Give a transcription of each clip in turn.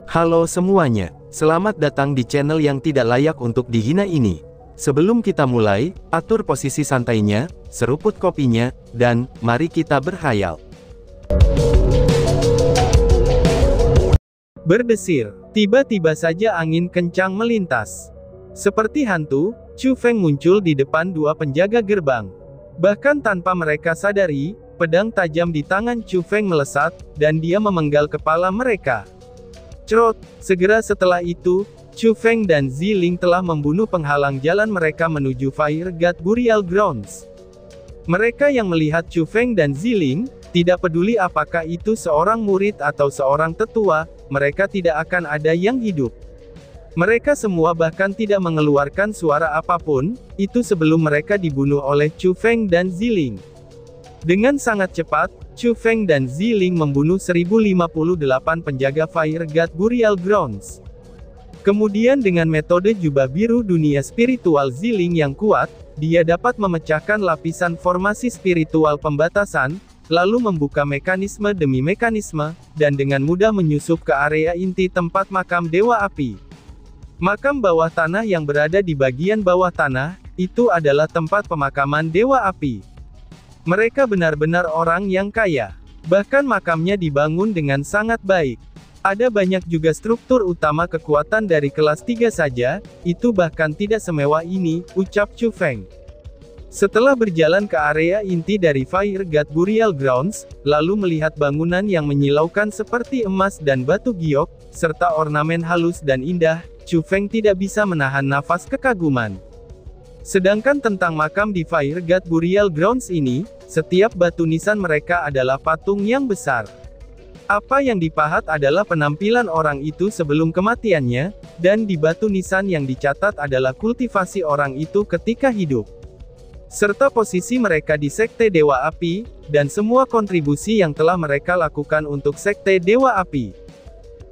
Halo semuanya, selamat datang di channel yang tidak layak untuk dihina ini. Sebelum kita mulai, atur posisi santainya, seruput kopinya, dan mari kita berkhayal. Berdesir, tiba-tiba saja angin kencang melintas. Seperti hantu, Chu Feng muncul di depan dua penjaga gerbang. Bahkan tanpa mereka sadari, pedang tajam di tangan Chu Feng melesat, dan dia memenggal kepala mereka. Cerot, segera setelah itu, Chu Feng dan Ziling telah membunuh penghalang jalan mereka menuju Fire God Burial Grounds. Mereka yang melihat Chu Feng dan Ziling, tidak peduli apakah itu seorang murid atau seorang tetua, mereka tidak akan ada yang hidup. Mereka semua bahkan tidak mengeluarkan suara apapun, itu sebelum mereka dibunuh oleh Chu Feng dan Ziling. Dengan sangat cepat, Chu Feng dan Ziling membunuh 1058 penjaga Fire God Burial Grounds. Kemudian dengan metode jubah biru dunia spiritual Ziling yang kuat, dia dapat memecahkan lapisan formasi spiritual pembatasan, lalu membuka mekanisme demi mekanisme, dan dengan mudah menyusup ke area inti tempat makam Dewa Api. Makam bawah tanah yang berada di bagian bawah tanah, itu adalah tempat pemakaman Dewa Api. Mereka benar-benar orang yang kaya. Bahkan makamnya dibangun dengan sangat baik. Ada banyak juga struktur utama kekuatan dari kelas 3 saja, itu bahkan tidak semewah ini, ucap Chu Feng. Setelah berjalan ke area inti dari Fire God Burial Grounds, lalu melihat bangunan yang menyilaukan seperti emas dan batu giok, serta ornamen halus dan indah, Chu Feng tidak bisa menahan nafas kekaguman. Sedangkan tentang makam di Fire God Burial Grounds ini, setiap batu nisan mereka adalah patung yang besar. Apa yang dipahat adalah penampilan orang itu sebelum kematiannya, dan di batu nisan yang dicatat adalah kultivasi orang itu ketika hidup. Serta posisi mereka di Sekte Dewa Api, dan semua kontribusi yang telah mereka lakukan untuk Sekte Dewa Api.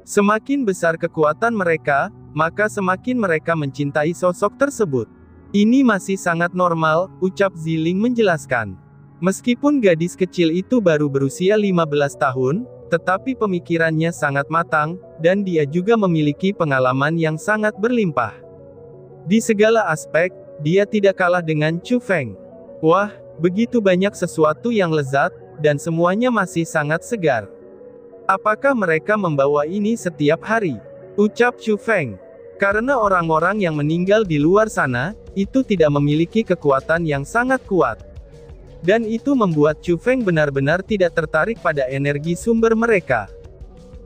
Semakin besar kekuatan mereka, maka semakin mereka mencintai sosok tersebut. Ini masih sangat normal, ucap Ziling menjelaskan. Meskipun gadis kecil itu baru berusia 15 tahun, tetapi pemikirannya sangat matang, dan dia juga memiliki pengalaman yang sangat berlimpah. Di segala aspek, dia tidak kalah dengan Chu Feng. Wah, begitu banyak sesuatu yang lezat, dan semuanya masih sangat segar. Apakah mereka membawa ini setiap hari? Ucap Chu Feng. Karena orang-orang yang meninggal di luar sana, itu tidak memiliki kekuatan yang sangat kuat. Dan itu membuat Chu Feng benar-benar tidak tertarik pada energi sumber mereka.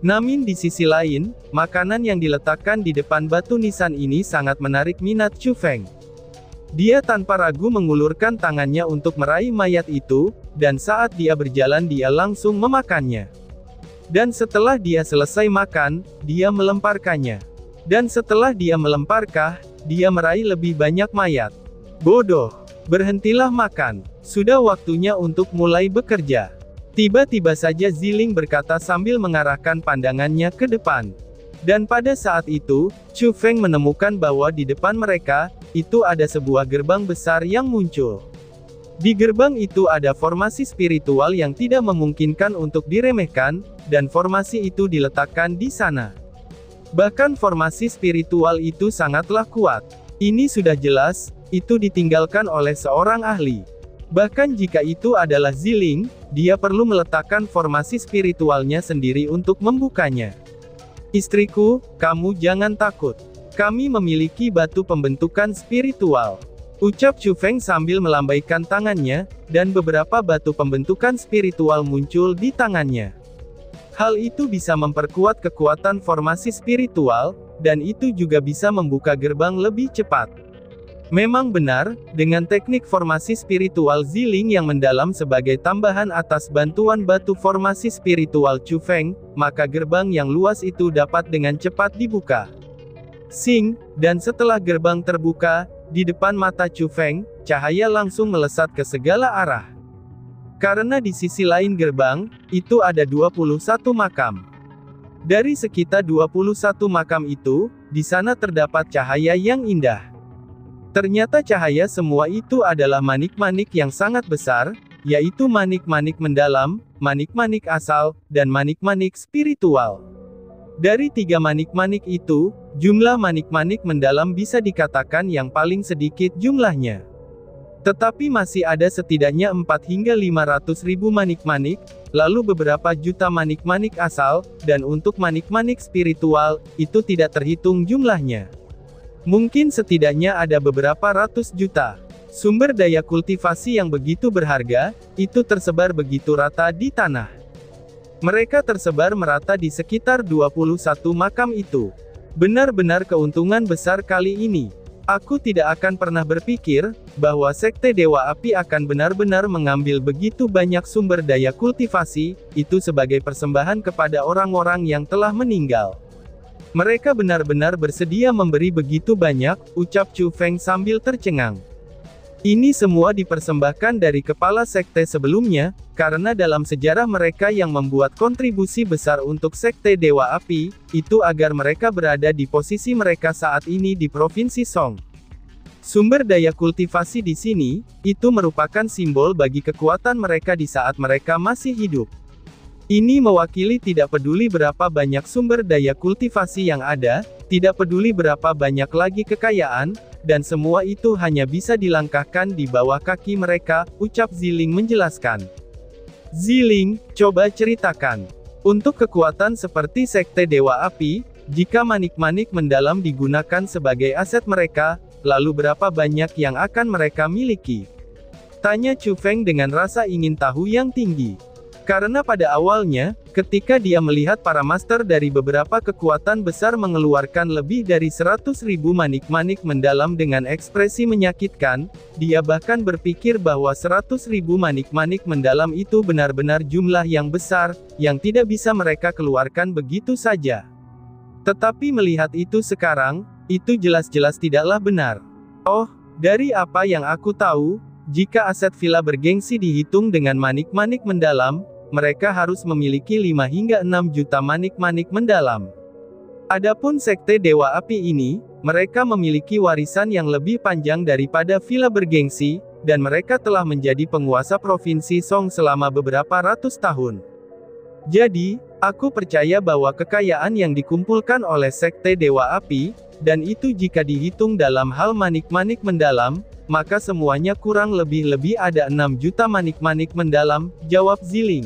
Namun di sisi lain, makanan yang diletakkan di depan batu nisan ini sangat menarik minat Chu Feng. Dia tanpa ragu mengulurkan tangannya untuk meraih mayat itu, dan saat dia berjalan dia langsung memakannya. Dan setelah dia selesai makan, dia melemparkannya. Dan setelah dia melemparkan, dia meraih lebih banyak mayat. Bodoh. Berhentilah makan. Sudah waktunya untuk mulai bekerja. Tiba-tiba saja Ziling berkata sambil mengarahkan pandangannya ke depan. Dan pada saat itu, Chu Feng menemukan bahwa di depan mereka, itu ada sebuah gerbang besar yang muncul. Di gerbang itu ada formasi spiritual yang tidak memungkinkan untuk diremehkan, dan formasi itu diletakkan di sana. Bahkan formasi spiritual itu sangatlah kuat. Ini sudah jelas, itu ditinggalkan oleh seorang ahli. Bahkan jika itu adalah Ziling, dia perlu meletakkan formasi spiritualnya sendiri untuk membukanya. Istriku, kamu jangan takut. Kami memiliki batu pembentukan spiritual. Ucap Chu Feng sambil melambaikan tangannya, dan beberapa batu pembentukan spiritual muncul di tangannya. Hal itu bisa memperkuat kekuatan formasi spiritual, dan itu juga bisa membuka gerbang lebih cepat. Memang benar, dengan teknik formasi spiritual Ziling yang mendalam sebagai tambahan atas bantuan batu formasi spiritual Chu Feng, maka gerbang yang luas itu dapat dengan cepat dibuka. Sing, dan setelah gerbang terbuka, di depan mata Chu Feng, cahaya langsung melesat ke segala arah. Karena di sisi lain gerbang, itu ada 21 makam. Dari sekitar 21 makam itu, di sana terdapat cahaya yang indah. Ternyata cahaya semua itu adalah manik-manik yang sangat besar, yaitu manik-manik mendalam, manik-manik asal, dan manik-manik spiritual. Dari 3 manik-manik itu, jumlah manik-manik mendalam bisa dikatakan yang paling sedikit jumlahnya. Tetapi masih ada setidaknya 4 hingga 500 ribu manik-manik, lalu beberapa juta manik-manik asal, dan untuk manik-manik spiritual, itu tidak terhitung jumlahnya. Mungkin setidaknya ada beberapa ratus juta. Sumber daya kultivasi yang begitu berharga, itu tersebar begitu rata di tanah. Mereka tersebar merata di sekitar 21 makam itu. Benar-benar keuntungan besar kali ini. Aku tidak akan pernah berpikir, bahwa Sekte Dewa Api akan benar-benar mengambil begitu banyak sumber daya kultivasi, itu sebagai persembahan kepada orang-orang yang telah meninggal. Mereka benar-benar bersedia memberi begitu banyak, ucap Chu Feng sambil tercengang. Ini semua dipersembahkan dari kepala sekte sebelumnya, karena dalam sejarah mereka yang membuat kontribusi besar untuk Sekte Dewa Api, itu agar mereka berada di posisi mereka saat ini di Provinsi Song. Sumber daya kultivasi di sini, itu merupakan simbol bagi kekuatan mereka di saat mereka masih hidup. Ini mewakili tidak peduli berapa banyak sumber daya kultivasi yang ada, tidak peduli berapa banyak lagi kekayaan, dan semua itu hanya bisa dilangkahkan di bawah kaki mereka, ucap Ziling menjelaskan. Ziling, coba ceritakan. Untuk kekuatan seperti Sekte Dewa Api, jika manik-manik mendalam digunakan sebagai aset mereka, lalu berapa banyak yang akan mereka miliki? Tanya Chu Feng dengan rasa ingin tahu yang tinggi. Karena pada awalnya, ketika dia melihat para master dari beberapa kekuatan besar mengeluarkan lebih dari 100.000 manik-manik mendalam dengan ekspresi menyakitkan, dia bahkan berpikir bahwa 100.000 manik-manik mendalam itu benar-benar jumlah yang besar, yang tidak bisa mereka keluarkan begitu saja. Tetapi melihat itu sekarang, itu jelas-jelas tidaklah benar. Oh, dari apa yang aku tahu, jika aset villa bergengsi dihitung dengan manik-manik mendalam, mereka harus memiliki 5 hingga 6 juta manik-manik mendalam. Adapun Sekte Dewa Api ini, mereka memiliki warisan yang lebih panjang daripada villa bergengsi, dan mereka telah menjadi penguasa Provinsi Song selama beberapa ratus tahun. Jadi, aku percaya bahwa kekayaan yang dikumpulkan oleh Sekte Dewa Api, dan itu jika dihitung dalam hal manik-manik mendalam, maka semuanya kurang lebih ada 6 juta manik-manik mendalam, jawab Ziling.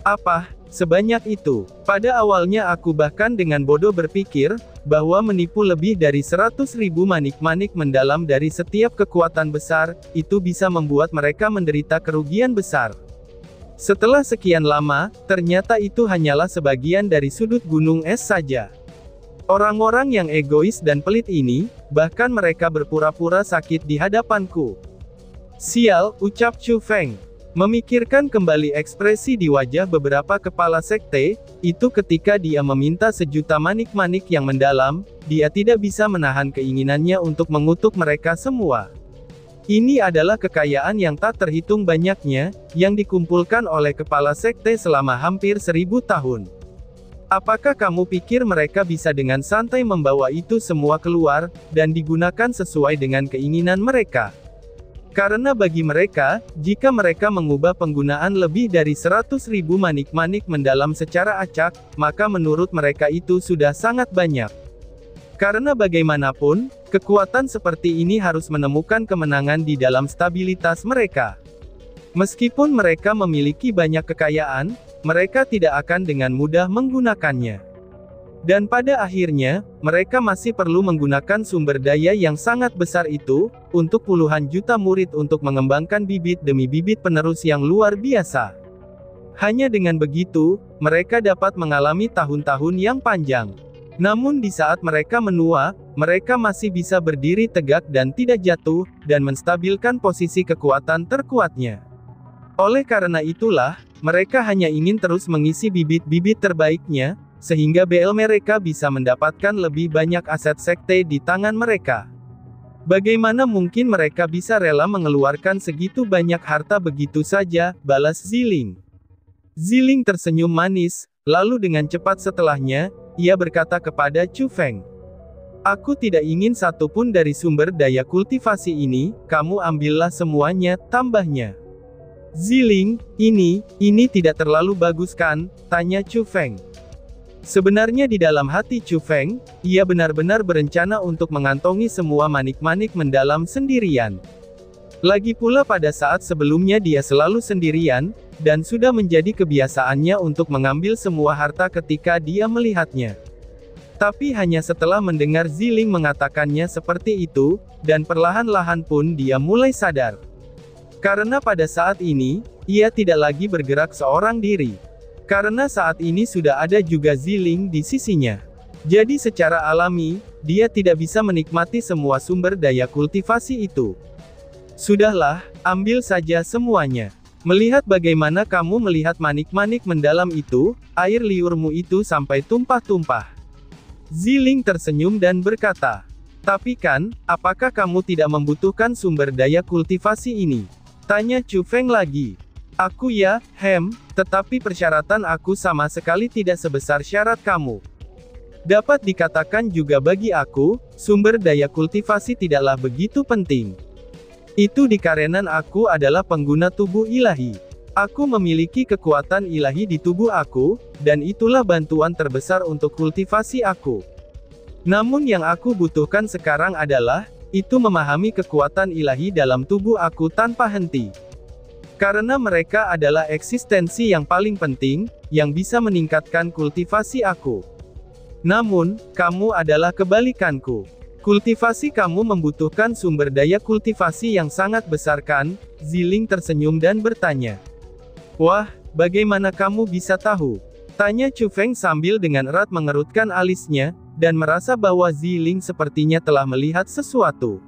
Apa, sebanyak itu? Pada awalnya aku bahkan dengan bodoh berpikir, bahwa menipu lebih dari 100.000 manik-manik mendalam dari setiap kekuatan besar, itu bisa membuat mereka menderita kerugian besar. Setelah sekian lama, ternyata itu hanyalah sebagian dari sudut gunung es saja. Orang-orang yang egois dan pelit ini, bahkan mereka berpura-pura sakit di hadapanku. Sial, ucap Chu Feng. Memikirkan kembali ekspresi di wajah beberapa kepala sekte, itu ketika dia meminta 1 juta manik-manik yang mendalam, dia tidak bisa menahan keinginannya untuk mengutuk mereka semua. Ini adalah kekayaan yang tak terhitung banyaknya, yang dikumpulkan oleh kepala sekte selama hampir 1000 tahun. Apakah kamu pikir mereka bisa dengan santai membawa itu semua keluar, dan digunakan sesuai dengan keinginan mereka? Karena bagi mereka, jika mereka mengubah penggunaan lebih dari 100.000 manik-manik mendalam secara acak, maka menurut mereka itu sudah sangat banyak. Karena bagaimanapun, kekuatan seperti ini harus menemukan kemenangan di dalam stabilitas mereka. Meskipun mereka memiliki banyak kekayaan, mereka tidak akan dengan mudah menggunakannya. Dan pada akhirnya, mereka masih perlu menggunakan sumber daya yang sangat besar itu, untuk puluhan juta murid untuk mengembangkan bibit demi bibit penerus yang luar biasa. Hanya dengan begitu, mereka dapat mengalami tahun-tahun yang panjang. Namun di saat mereka menua, mereka masih bisa berdiri tegak dan tidak jatuh, dan menstabilkan posisi kekuatan terkuatnya. Oleh karena itulah, mereka hanya ingin terus mengisi bibit-bibit terbaiknya, sehingga mereka bisa mendapatkan lebih banyak aset sekte di tangan mereka. Bagaimana mungkin mereka bisa rela mengeluarkan segitu banyak harta begitu saja, balas Ziling. Ziling tersenyum manis, lalu dengan cepat setelahnya, ia berkata kepada Chu Feng. Aku tidak ingin satupun dari sumber daya kultivasi ini, kamu ambillah semuanya, tambahnya. Ziling, ini tidak terlalu bagus kan? Tanya Chu Feng. Sebenarnya di dalam hati Chu Feng, ia benar-benar berencana untuk mengantongi semua manik-manik mendalam sendirian. Lagi pula pada saat sebelumnya dia selalu sendirian, dan sudah menjadi kebiasaannya untuk mengambil semua harta ketika dia melihatnya. Tapi hanya setelah mendengar Ziling mengatakannya seperti itu, dan perlahan-lahan pun dia mulai sadar. Karena pada saat ini, ia tidak lagi bergerak seorang diri. Karena saat ini sudah ada juga Ziling di sisinya. Jadi secara alami, dia tidak bisa menikmati semua sumber daya kultivasi itu. Sudahlah, ambil saja semuanya. Melihat bagaimana kamu melihat manik-manik mendalam itu, air liurmu itu sampai tumpah-tumpah. Ziling tersenyum dan berkata, "Tapi kan, apakah kamu tidak membutuhkan sumber daya kultivasi ini?" Tanya Chu Feng lagi. "Aku ya, tetapi persyaratan aku sama sekali tidak sebesar syarat kamu. Dapat dikatakan juga bagi aku, sumber daya kultivasi tidaklah begitu penting. Itu dikarenakan aku adalah pengguna tubuh ilahi. Aku memiliki kekuatan ilahi di tubuh aku, dan itulah bantuan terbesar untuk kultivasi aku. Namun yang aku butuhkan sekarang adalah, itu memahami kekuatan ilahi dalam tubuh aku tanpa henti. Karena mereka adalah eksistensi yang paling penting, yang bisa meningkatkan kultivasi aku. Namun, kamu adalah kebalikanku. Kultivasi kamu membutuhkan sumber daya kultivasi yang sangat besar kan?" Ziling tersenyum dan bertanya. "Wah, bagaimana kamu bisa tahu?" Tanya Chu Feng sambil dengan erat mengerutkan alisnya, dan merasa bahwa Ziling sepertinya telah melihat sesuatu.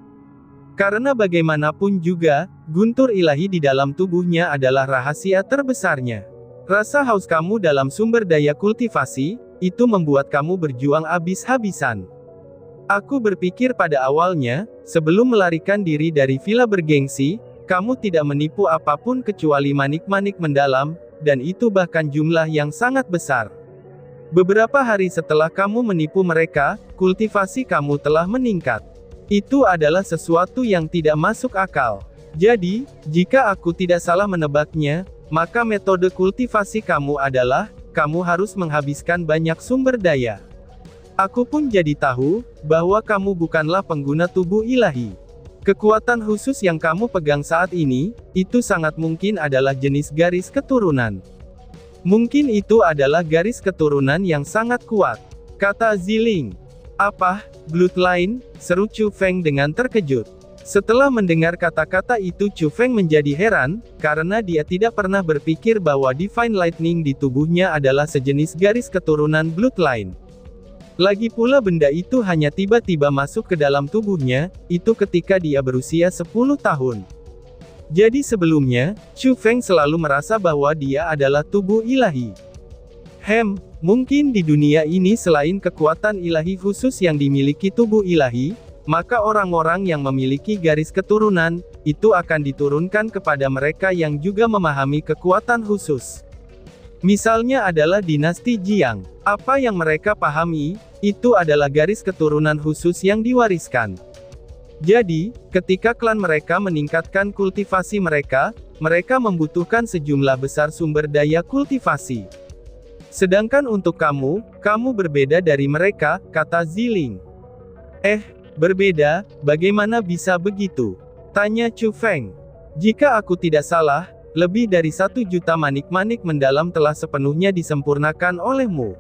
Karena bagaimanapun juga, guntur ilahi di dalam tubuhnya adalah rahasia terbesarnya. Rasa haus kamu dalam sumber daya kultivasi, itu membuat kamu berjuang habis-habisan. Aku berpikir pada awalnya, sebelum melarikan diri dari villa bergengsi, kamu tidak menipu apapun kecuali manik-manik mendalam, dan itu bahkan jumlah yang sangat besar. Beberapa hari setelah kamu menipu mereka, kultivasi kamu telah meningkat. Itu adalah sesuatu yang tidak masuk akal. Jadi, jika aku tidak salah menebaknya, maka metode kultivasi kamu adalah, kamu harus menghabiskan banyak sumber daya. Aku pun jadi tahu, bahwa kamu bukanlah pengguna tubuh ilahi. Kekuatan khusus yang kamu pegang saat ini, itu sangat mungkin adalah jenis garis keturunan. Mungkin itu adalah garis keturunan yang sangat kuat, kata Ziling. Apa, bloodline? Seru Chu Feng dengan terkejut. Setelah mendengar kata-kata itu Chu Feng menjadi heran, karena dia tidak pernah berpikir bahwa Divine Lightning di tubuhnya adalah sejenis garis keturunan bloodline. Lagi pula benda itu hanya tiba-tiba masuk ke dalam tubuhnya, itu ketika dia berusia 10 tahun. Jadi sebelumnya, Chu Feng selalu merasa bahwa dia adalah tubuh ilahi. Mungkin di dunia ini selain kekuatan ilahi khusus yang dimiliki tubuh ilahi, maka orang-orang yang memiliki garis keturunan, itu akan diturunkan kepada mereka yang juga memahami kekuatan khusus. Misalnya adalah dinasti Jiang. Apa yang mereka pahami, itu adalah garis keturunan khusus yang diwariskan. Jadi, ketika klan mereka meningkatkan kultivasi mereka, mereka membutuhkan sejumlah besar sumber daya kultivasi. Sedangkan untuk kamu berbeda dari mereka, kata Ziling. Berbeda, bagaimana bisa begitu? Tanya Chu Feng. Jika aku tidak salah, lebih dari 1 juta manik-manik mendalam telah sepenuhnya disempurnakan olehmu.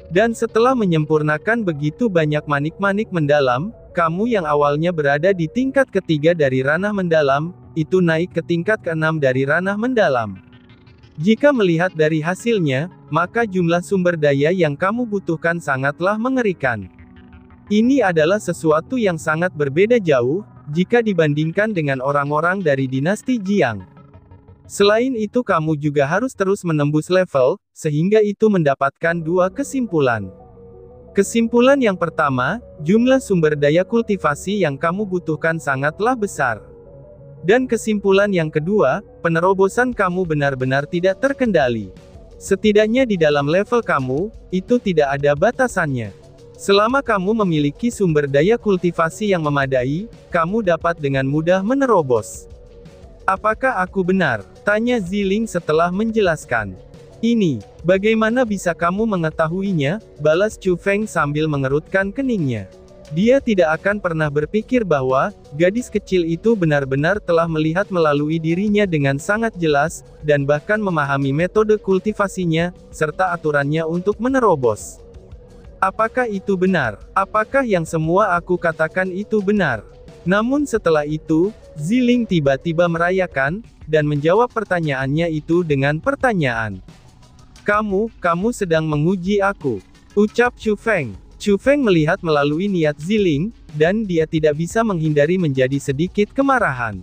Dan setelah menyempurnakan begitu banyak manik-manik mendalam, kamu yang awalnya berada di tingkat ketiga dari ranah mendalam, itu naik ke tingkat ke-6 dari ranah mendalam. Jika melihat dari hasilnya, maka jumlah sumber daya yang kamu butuhkan sangatlah mengerikan. Ini adalah sesuatu yang sangat berbeda jauh, jika dibandingkan dengan orang-orang dari dinasti Jiang. Selain itu kamu juga harus terus menembus level, sehingga itu mendapatkan 2 kesimpulan. Kesimpulan yang pertama, jumlah sumber daya kultivasi yang kamu butuhkan sangatlah besar. Dan kesimpulan yang kedua, penerobosan kamu benar-benar tidak terkendali. Setidaknya di dalam level kamu, itu tidak ada batasannya. Selama kamu memiliki sumber daya kultivasi yang memadai, kamu dapat dengan mudah menerobos. Apakah aku benar? Tanya Ziling setelah menjelaskan. Ini, bagaimana bisa kamu mengetahuinya? Balas Chu Feng sambil mengerutkan keningnya. Dia tidak akan pernah berpikir bahwa gadis kecil itu benar-benar telah melihat melalui dirinya dengan sangat jelas, dan bahkan memahami metode kultivasinya, serta aturannya untuk menerobos. Apakah itu benar? Apakah yang semua aku katakan itu benar? Namun setelah itu, Ziling tiba-tiba merayakan, dan menjawab pertanyaannya itu dengan pertanyaan. Kamu sedang menguji aku, ucap Chu Feng. Chu Feng melihat melalui niat Ziling, dan dia tidak bisa menghindari menjadi sedikit kemarahan.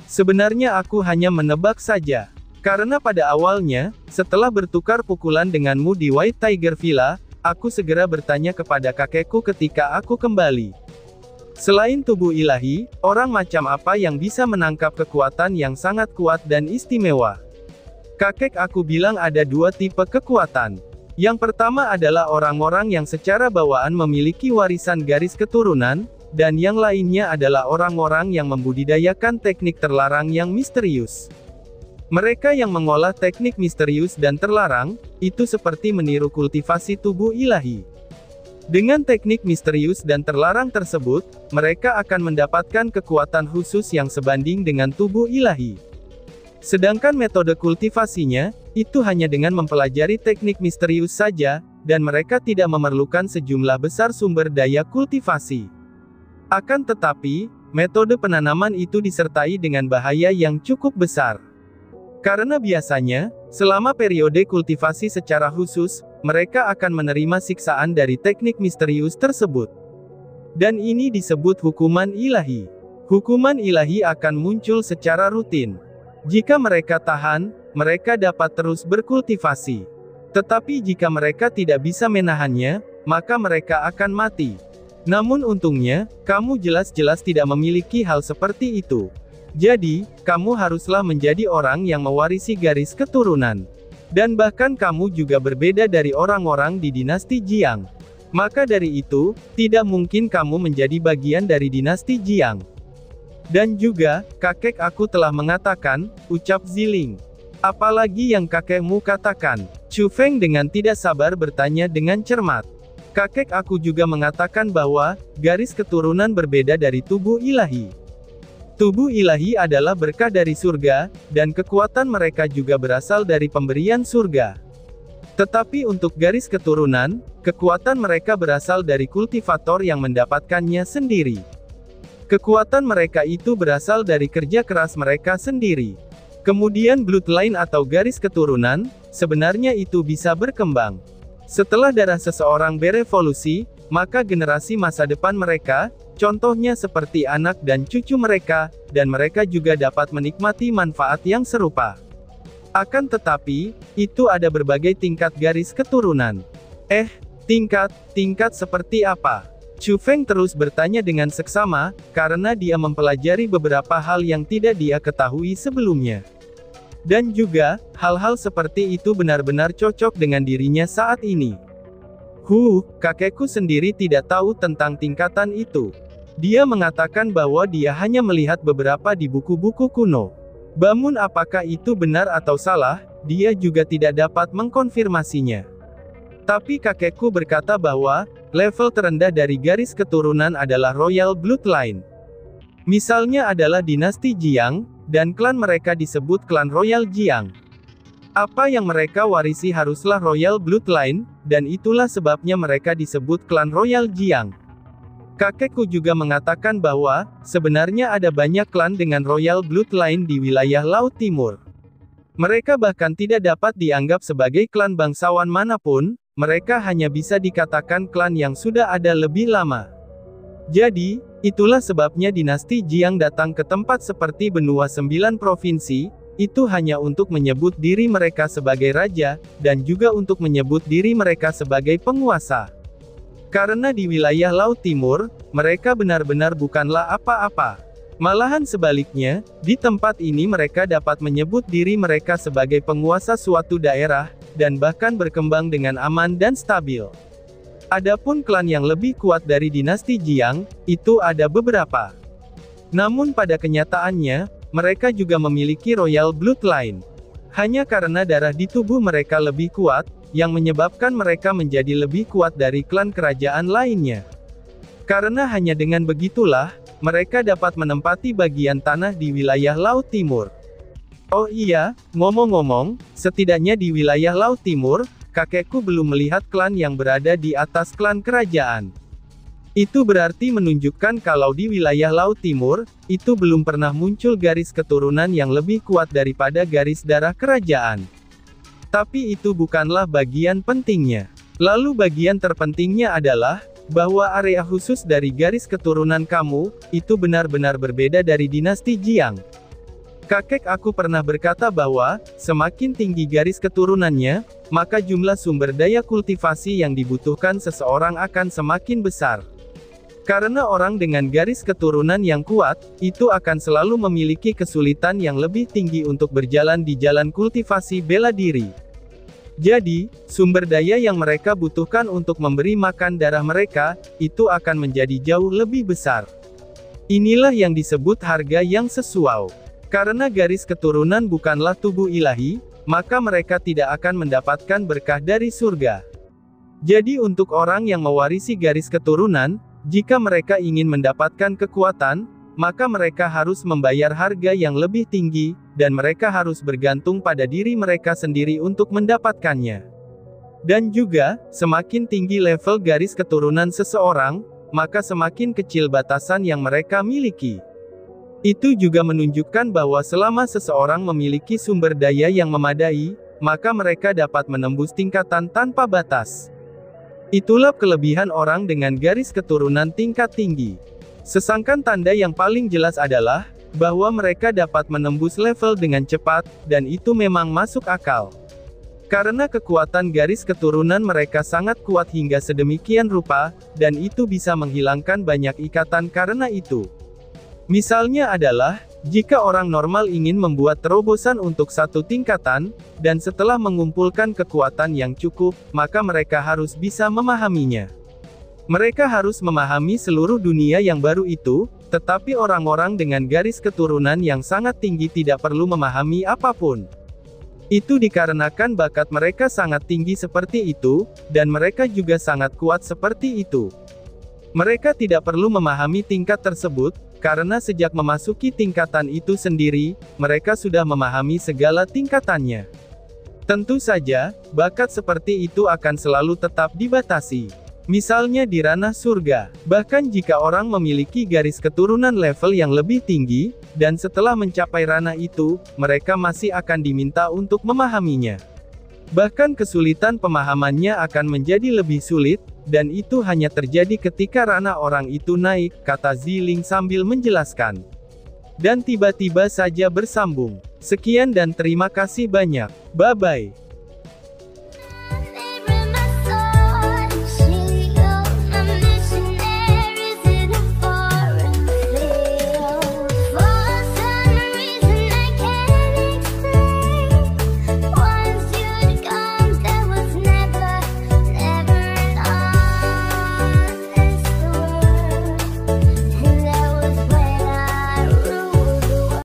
Sebenarnya aku hanya menebak saja. Karena pada awalnya, setelah bertukar pukulan denganmu di White Tiger Villa, aku segera bertanya kepada kakekku ketika aku kembali. Selain tubuh ilahi, orang macam apa yang bisa menangkap kekuatan yang sangat kuat dan istimewa? Kakek aku bilang ada dua tipe kekuatan. Yang pertama adalah orang-orang yang secara bawaan memiliki warisan garis keturunan, dan yang lainnya adalah orang-orang yang membudidayakan teknik terlarang yang misterius. Mereka yang mengolah teknik misterius dan terlarang, itu seperti meniru kultivasi tubuh ilahi. Dengan teknik misterius dan terlarang tersebut, mereka akan mendapatkan kekuatan khusus yang sebanding dengan tubuh ilahi. Sedangkan metode kultivasinya, itu hanya dengan mempelajari teknik misterius saja, dan mereka tidak memerlukan sejumlah besar sumber daya kultivasi. Akan tetapi, metode penanaman itu disertai dengan bahaya yang cukup besar. Karena biasanya, selama periode kultivasi secara khusus, mereka akan menerima siksaan dari teknik misterius tersebut. Dan ini disebut hukuman ilahi. Hukuman ilahi akan muncul secara rutin. Jika mereka tahan, mereka dapat terus berkultivasi. Tetapi jika mereka tidak bisa menahannya, maka mereka akan mati. Namun untungnya, kamu jelas-jelas tidak memiliki hal seperti itu. Jadi, kamu haruslah menjadi orang yang mewarisi garis keturunan. Dan bahkan kamu juga berbeda dari orang-orang di dinasti Jiang. Maka dari itu, tidak mungkin kamu menjadi bagian dari dinasti Jiang. Dan juga, kakek aku telah mengatakan, ucap Ziling. Apalagi yang kakekmu katakan? Chu Feng dengan tidak sabar bertanya dengan cermat. Kakek aku juga mengatakan bahwa, garis keturunan berbeda dari tubuh ilahi. Tubuh ilahi adalah berkah dari surga, dan kekuatan mereka juga berasal dari pemberian surga. Tetapi untuk garis keturunan, kekuatan mereka berasal dari kultivator yang mendapatkannya sendiri. Kekuatan mereka itu berasal dari kerja keras mereka sendiri. Kemudian bloodline atau garis keturunan, sebenarnya itu bisa berkembang. Setelah darah seseorang berevolusi, maka generasi masa depan mereka, contohnya seperti anak dan cucu mereka, dan mereka juga dapat menikmati manfaat yang serupa. Akan tetapi, itu ada berbagai tingkat garis keturunan. Tingkat seperti apa? Chu Feng terus bertanya dengan seksama, karena dia mempelajari beberapa hal yang tidak dia ketahui sebelumnya. Dan juga, hal-hal seperti itu benar-benar cocok dengan dirinya saat ini. Kakekku sendiri tidak tahu tentang tingkatan itu. Dia mengatakan bahwa dia hanya melihat beberapa di buku-buku kuno. Namun apakah itu benar atau salah, dia juga tidak dapat mengkonfirmasinya. Tapi kakekku berkata bahwa, level terendah dari garis keturunan adalah Royal Bloodline. Misalnya adalah dinasti Jiang, dan klan mereka disebut klan Royal Jiang. Apa yang mereka warisi haruslah Royal Bloodline, dan itulah sebabnya mereka disebut klan Royal Jiang. Kakekku juga mengatakan bahwa, sebenarnya ada banyak klan dengan Royal Bloodline di wilayah Laut Timur. Mereka bahkan tidak dapat dianggap sebagai klan bangsawan manapun, mereka hanya bisa dikatakan klan yang sudah ada lebih lama. Jadi, itulah sebabnya dinasti Jiang datang ke tempat seperti benua 9 provinsi, itu hanya untuk menyebut diri mereka sebagai raja, dan juga untuk menyebut diri mereka sebagai penguasa. Karena di wilayah Laut Timur, mereka benar-benar bukanlah apa-apa. Malahan sebaliknya, di tempat ini mereka dapat menyebut diri mereka sebagai penguasa suatu daerah, dan bahkan berkembang dengan aman dan stabil. Adapun klan yang lebih kuat dari dinasti Jiang, itu ada beberapa. Namun pada kenyataannya, mereka juga memiliki Royal Bloodline. Hanya karena darah di tubuh mereka lebih kuat, yang menyebabkan mereka menjadi lebih kuat dari klan kerajaan lainnya. Karena hanya dengan begitulah, mereka dapat menempati bagian tanah di wilayah Laut Timur. Oh iya, ngomong-ngomong, setidaknya di wilayah Laut Timur, kakekku belum melihat klan yang berada di atas klan kerajaan. Itu berarti menunjukkan kalau di wilayah Laut Timur, itu belum pernah muncul garis keturunan yang lebih kuat daripada garis darah kerajaan. Tapi itu bukanlah bagian pentingnya. Lalu bagian terpentingnya adalah, bahwa area khusus dari garis keturunan kamu, itu benar-benar berbeda dari dinasti Jiang. Kakek aku pernah berkata bahwa, semakin tinggi garis keturunannya, maka jumlah sumber daya kultivasi yang dibutuhkan seseorang akan semakin besar. Karena orang dengan garis keturunan yang kuat, itu akan selalu memiliki kesulitan yang lebih tinggi untuk berjalan di jalan kultivasi bela diri. Jadi, sumber daya yang mereka butuhkan untuk memberi makan darah mereka, itu akan menjadi jauh lebih besar. Inilah yang disebut harga yang sesuai. Karena garis keturunan bukanlah tubuh ilahi, maka mereka tidak akan mendapatkan berkah dari surga. Jadi untuk orang yang mewarisi garis keturunan, jika mereka ingin mendapatkan kekuatan, maka mereka harus membayar harga yang lebih tinggi, dan mereka harus bergantung pada diri mereka sendiri untuk mendapatkannya. Dan juga, semakin tinggi level garis keturunan seseorang, maka semakin kecil batasan yang mereka miliki. Itu juga menunjukkan bahwa selama seseorang memiliki sumber daya yang memadai, maka mereka dapat menembus tingkatan tanpa batas. Itulah kelebihan orang dengan garis keturunan tingkat tinggi. Sesangkan tanda yang paling jelas adalah, bahwa mereka dapat menembus level dengan cepat, dan itu memang masuk akal. Karena kekuatan garis keturunan mereka sangat kuat hingga sedemikian rupa, dan itu bisa menghilangkan banyak ikatan karena itu. Misalnya adalah, jika orang normal ingin membuat terobosan untuk satu tingkatan, dan setelah mengumpulkan kekuatan yang cukup, maka mereka harus bisa memahaminya. Mereka harus memahami seluruh dunia yang baru itu, tetapi orang-orang dengan garis keturunan yang sangat tinggi tidak perlu memahami apapun. Itu dikarenakan bakat mereka sangat tinggi seperti itu, dan mereka juga sangat kuat seperti itu. Mereka tidak perlu memahami tingkat tersebut, karena sejak memasuki tingkatan itu sendiri, mereka sudah memahami segala tingkatannya. Tentu saja, bakat seperti itu akan selalu tetap dibatasi. Misalnya di ranah surga, bahkan jika orang memiliki garis keturunan level yang lebih tinggi, dan setelah mencapai ranah itu, mereka masih akan diminta untuk memahaminya. Bahkan kesulitan pemahamannya akan menjadi lebih sulit, dan itu hanya terjadi ketika ranah orang itu naik, kata Ziling sambil menjelaskan. Dan tiba-tiba saja bersambung. Sekian dan terima kasih banyak. Bye-bye.